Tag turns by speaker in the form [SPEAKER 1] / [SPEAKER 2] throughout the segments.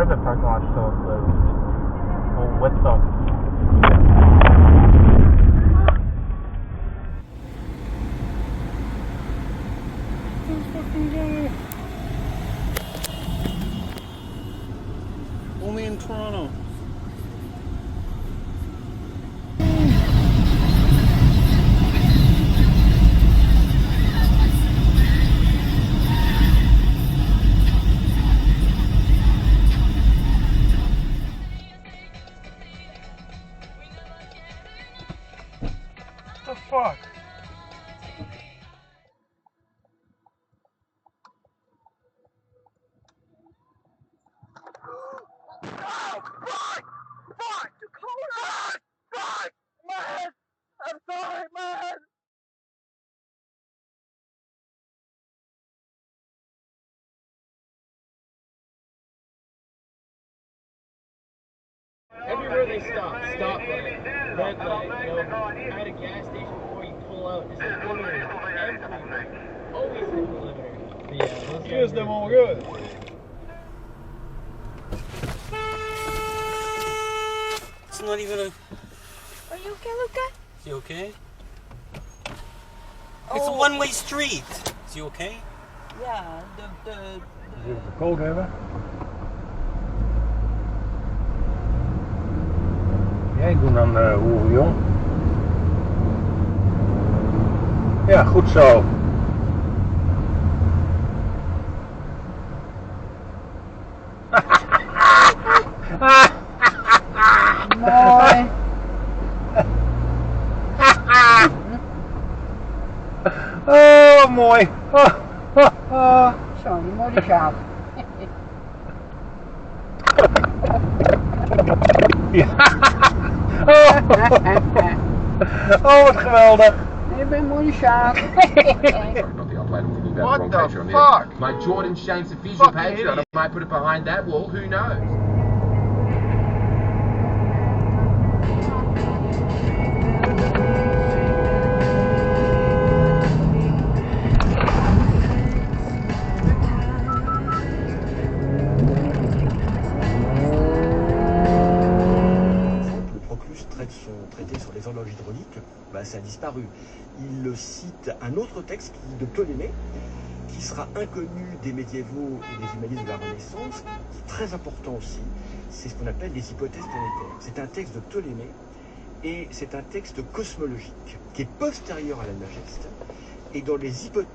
[SPEAKER 1] of the parking lot still closed. Well, what the?
[SPEAKER 2] This fucking guy. Only in Toronto. What the fuck?
[SPEAKER 3] Everywhere they stop, stoplight, red light, at a gas station before you pull out, there's a limiter everywhere. Always a limiter. But yeah, those
[SPEAKER 2] Here's them all good. It's not even a...
[SPEAKER 4] Are you okay, Luca?
[SPEAKER 2] Is he okay? It's a one-way street. Is he okay?
[SPEAKER 4] Yeah, the...
[SPEAKER 5] Is it cold hebben? Jij doet dan hoe jong? Ja, goed zo.
[SPEAKER 4] Mooi.
[SPEAKER 5] Oh, mooi.
[SPEAKER 4] Zo, die mooie schaap.
[SPEAKER 5] Ja. Oh, wat geweldig.
[SPEAKER 4] Je bent een mooie schaap.
[SPEAKER 1] What the fuck?
[SPEAKER 6] My Jordan Shane's official
[SPEAKER 1] Fucking
[SPEAKER 6] Patreon.
[SPEAKER 1] idiot.
[SPEAKER 6] I might put it behind that wall. Who knows?
[SPEAKER 7] Le Proclus traite son traité sur les horloges hydrauliques, ça a disparu. Il cite un autre texte de Ptolémée, qui sera inconnu des médiévaux et des humanistes de la Renaissance, qui est très important aussi, c'est ce qu'on appelle les hypothèses planétaires. C'est un texte de Ptolémée, et c'est un texte cosmologique, qui est postérieur à l'Almageste, et dans les hypothèses...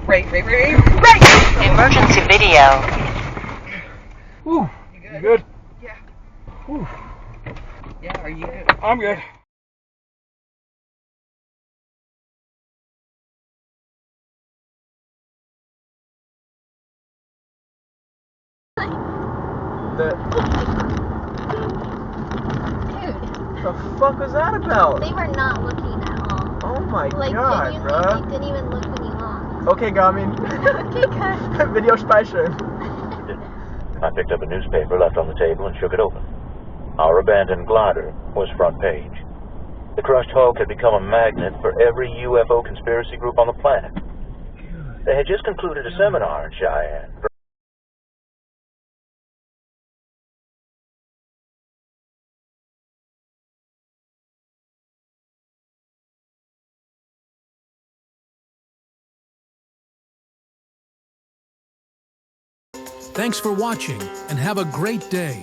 [SPEAKER 4] Right.
[SPEAKER 8] Emergency video.
[SPEAKER 2] Ooh, you good?
[SPEAKER 4] Yeah.
[SPEAKER 2] Ooh,
[SPEAKER 4] Yeah, are you good?
[SPEAKER 2] I'm good.
[SPEAKER 1] The fuck was that about?
[SPEAKER 9] They were not looking at all.
[SPEAKER 1] Oh my
[SPEAKER 9] Like,
[SPEAKER 1] god,
[SPEAKER 9] genuinely,
[SPEAKER 1] bruh.
[SPEAKER 9] they didn't even look when you lost.
[SPEAKER 1] Okay, Garmin.
[SPEAKER 9] Okay, guys.
[SPEAKER 1] Video speichern.
[SPEAKER 10] I picked up a newspaper left on the table and shook it open. Our abandoned glider was front page. The crushed Hulk had become a magnet for every UFO conspiracy group on the planet. They had just concluded a seminar in Cheyenne.
[SPEAKER 11] Thanks for watching and have a great day.